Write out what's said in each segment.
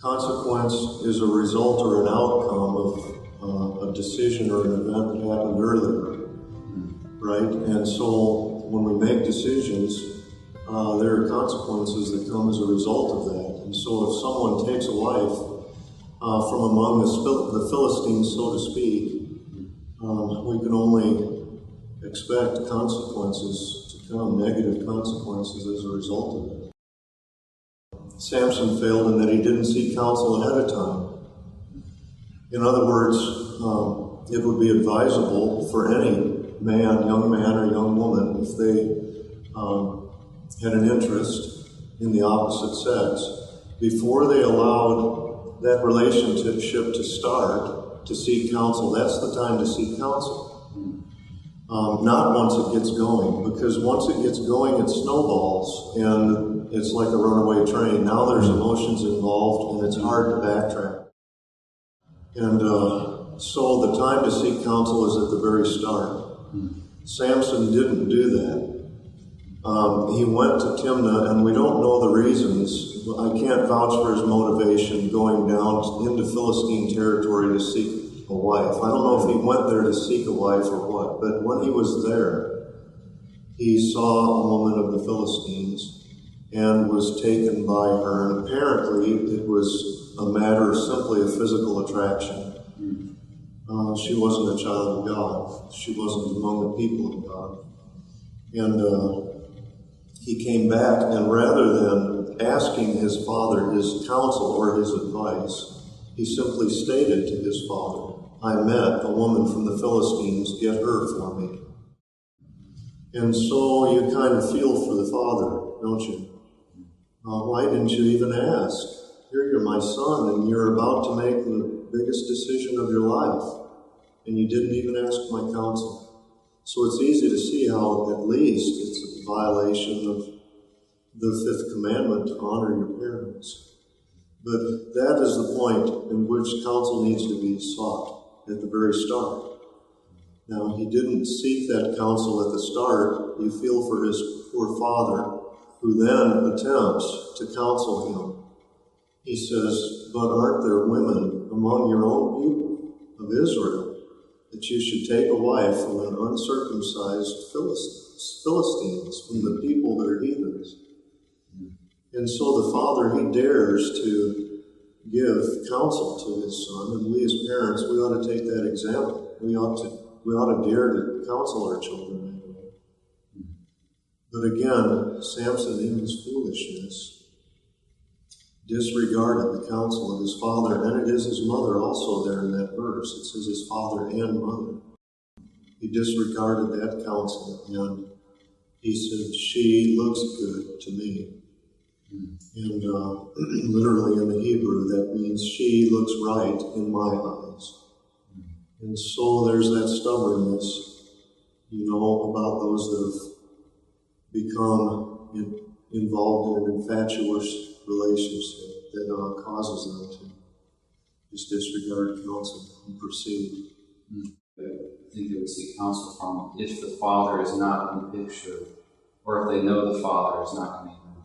Consequence is a result or an outcome of a decision or an event that happened earlier, right? And so when we make decisions, there are consequences that come as a result of that. And so if someone takes a wife from among the Philistines, so to speak, we can only expect consequences to come, negative consequences as a result of it. Samson failed in that he didn't seek counsel ahead of time. In other words, it would be advisable for any man, young man or young woman, if they had an interest in the opposite sex, before they allowed that relationship to start, to seek counsel. That's the time to seek counsel. Not once it gets going, because once it gets going, it snowballs, and it's like a runaway train. Now there's emotions involved, and it's hard to backtrack. And so the time to seek counsel is at the very start. Samson didn't do that. He went to Timnah, and we don't know the reasons. I can't vouch for his motivation going down into Philistine territory to seek a wife. I don't know if he went there to seek a wife or what, but when he was there, he saw a woman of the Philistines and was taken by her. And apparently, it was a matter of simply a physical attraction. She wasn't a child of God. She wasn't among the people of God. And he came back, and rather than asking his father his counsel or his advice, he simply stated to his father, "I met a woman from the Philistines, get her for me." And so you kind of feel for the father, don't you? Why didn't you even ask? Here you're my son, and you're about to make the biggest decision of your life, and you didn't even ask my counsel. So it's easy to see how at least it's a violation of the fifth commandment to honor your parents. But that is the point in which counsel needs to be sought at the very start. Now, he didn't seek that counsel at the start. You feel for his poor father, who then attempts to counsel him. He says, "But aren't there women among your own people of Israel, that you should take a wife from an uncircumcised Philistines, from the people that are heathens?" And so the father, he dares to give counsel to his son, and we as parents, we ought to take that example. We ought to dare to counsel our children that way. But again, Samson, in his foolishness, disregarded the counsel of his father, and it is his mother also there in that verse. It says his father and mother. He disregarded that counsel, and he said, "She looks good to me." And literally in the Hebrew, that means she looks right in my eyes. And so there's that stubbornness, about those that have become involved in an infatuous relationship that causes them to just disregard counsel and proceed. I think they would seek counsel from if the father is not in the picture, or if they know the father is not going to even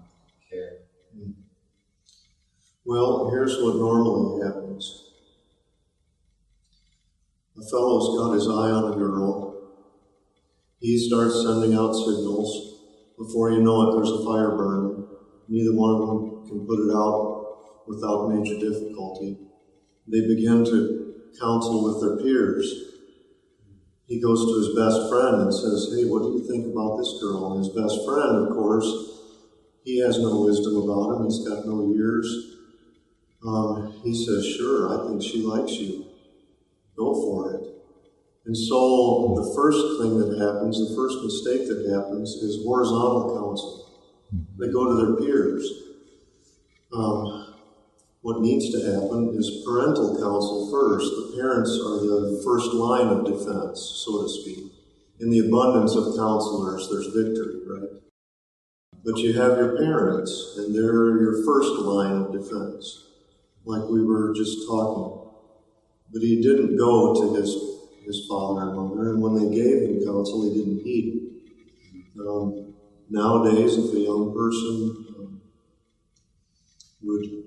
care. Well, here's what normally happens. A fellow's got his eye on a girl. He starts sending out signals. Before you know it, there's a fire burning. Neither one of them can put it out without major difficulty. They begin to counsel with their peers. He goes to his best friend and says, "Hey, what do you think about this girl?" And his best friend, of course, he has no wisdom about him. He's got no years. He says, "Sure, I think she likes you. Go for it." And so the first thing that happens, the first mistake that happens, is horizontal counsel. They go to their peers. What needs to happen is parental counsel first. The parents are the first line of defense, so to speak. In the abundance of counselors, there's victory, right? But you have your parents, and they're your first line of defense, like we were just talking. But he didn't go to his father and mother, and when they gave him counsel, he didn't heed it. Nowadays, if a young person would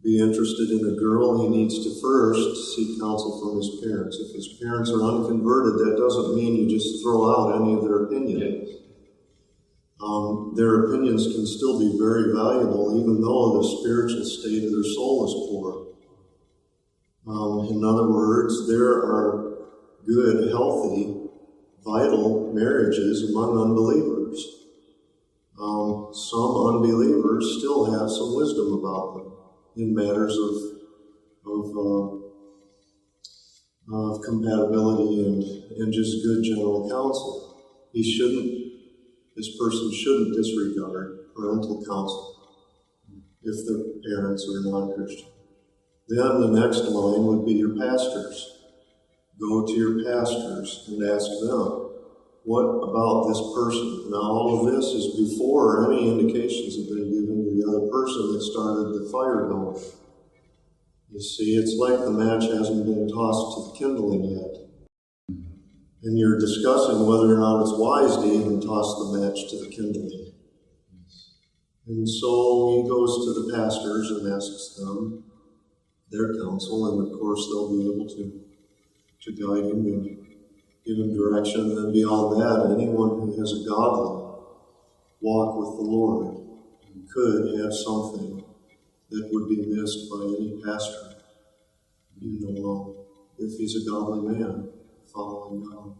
be interested in a girl, he needs to first seek counsel from his parents. If his parents are unconverted, that doesn't mean you just throw out any of their opinions. Their opinions can still be very valuable, even though the spiritual state of their soul is poor. In other words, there are good, healthy, vital marriages among unbelievers. Some unbelievers still have some wisdom about them in matters of compatibility and just good general counsel. This person shouldn't disregard parental counsel if their parents are non-Christian. Then the next line would be your pastors. Go to your pastors and ask them, what about this person? Now all of this is before any indications have been given to the other person that started the fire going. You see, it's like the match hasn't been tossed to the kindling yet. And you're discussing whether or not it's wise to even toss the match to the kindling. And so he goes to the pastors and asks them their counsel, and of course they'll be able to guide him and give him direction. And then beyond that, anyone who has a godly walk with the Lord could have something that would be missed by any pastor, even though if he's a godly man following God.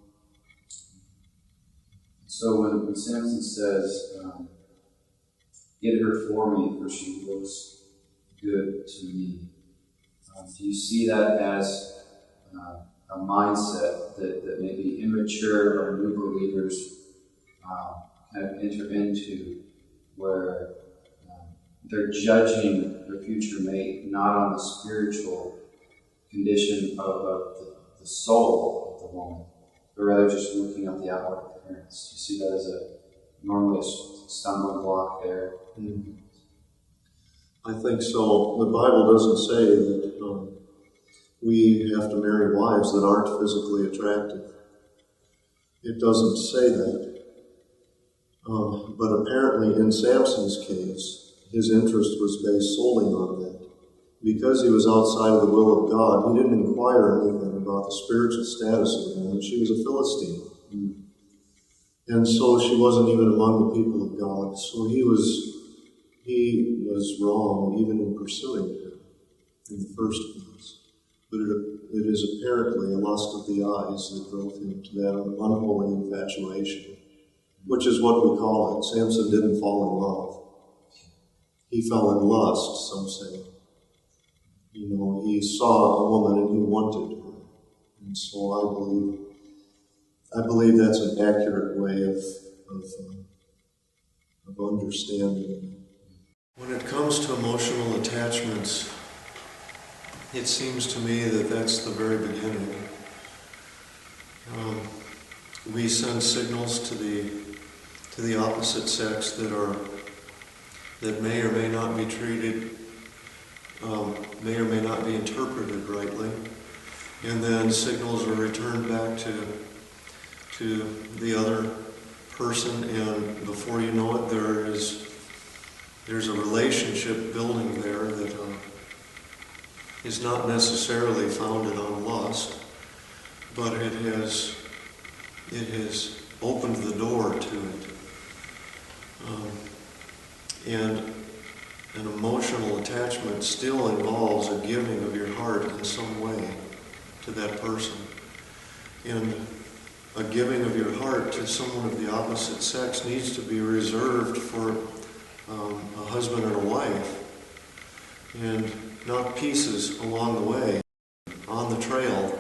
So when Samson says, get her for me, for she looks good to me, do you see that as a mindset that maybe immature or new believers kind of enter into, where they're judging their future mate not on the spiritual condition of the soul of the woman, but rather just looking at the outward appearance? You see that as normally a stumbling block there? Mm-hmm. I think so. The Bible doesn't say that we have to marry wives that aren't physically attractive. It doesn't say that. But apparently in Samson's case, his interest was based solely on that. Because he was outside of the will of God, he didn't inquire anything about the spiritual status of the woman. She was a Philistine. Mm. And so she wasn't even among the people of God. So he was wrong even in pursuing her in the first place. But it is apparently a lust of the eyes that drove him to that unholy infatuation, which is what we call it. Samson didn't fall in love. He fell in lust, some say. He saw a woman and he wanted her. And so I believe that's an accurate way of understanding it. When it comes to emotional attachments, it seems to me that that's the very beginning. We send signals to the opposite sex that may or may not be treated, may or may not be interpreted rightly, and then signals are returned back to the other person, and before you know it, there's a relationship building there that is not necessarily founded on lust, but it has opened the door to it. And an emotional attachment still involves a giving of your heart in some way to that person. And a giving of your heart to someone of the opposite sex needs to be reserved for a husband and a wife, and not pieces along the way, on the trail,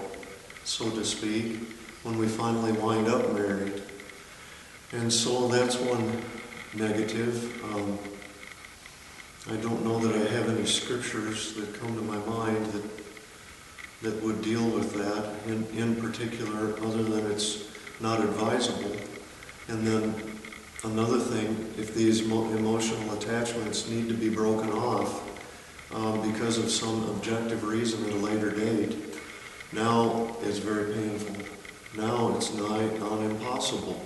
so to speak, when we finally wind up married. And so that's one negative. I don't know that I have any scriptures that come to my mind that would deal with that in particular, other than it's not advisable. And then another thing, if these emotional attachments need to be broken off because of some objective reason at a later date, now it's very painful. Now it's not impossible,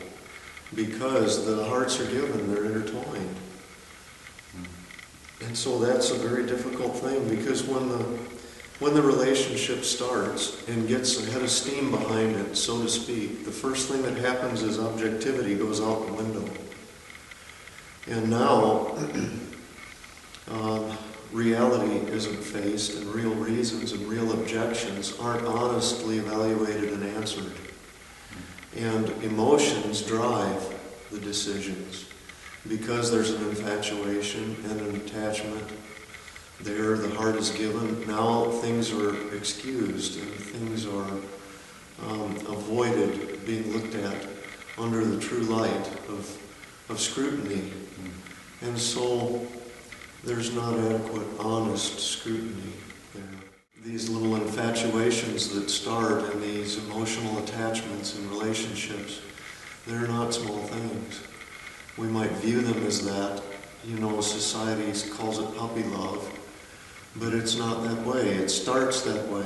because the hearts are given, they're intertwined. And so that's a very difficult thing, because when the relationship starts and gets a head of steam behind it, so to speak, the first thing that happens is objectivity goes out the window. And now reality isn't faced, and real reasons and real objections aren't honestly evaluated and answered. And emotions drive the decisions. Because there's an infatuation and an attachment there, the heart is given. Now things are excused and things are avoided being looked at under the true light of scrutiny. And so there's not adequate, honest scrutiny there. These little infatuations that start and these emotional attachments in relationships, they're not small things. We might view them as that. Society calls it puppy love, but it's not that way. It starts that way,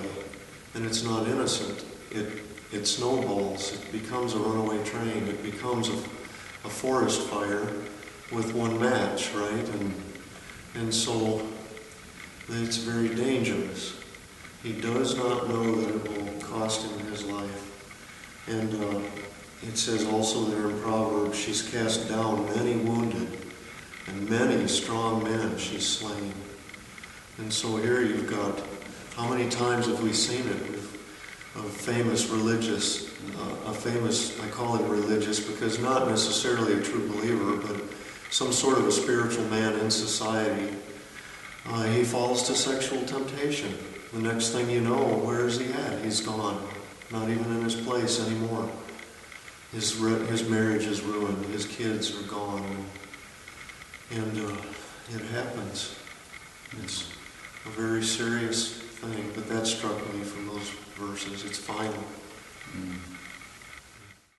and it's not innocent. It snowballs. It becomes a runaway train. It becomes a forest fire with one match, right? And so it's very dangerous. He does not know that it will cost him his life. And it says also there in Proverbs, she's cast down many wounded, and many strong men she's slain. And so here you've got, how many times have we seen it with a famous religious, I call him religious because not necessarily a true believer, but some sort of a spiritual man in society. He falls to sexual temptation. The next thing you know, where is he at? He's gone. Not even in his place anymore. His marriage is ruined. His kids are gone. And it happens. It's a very serious thing, but that struck me from those verses. It's final.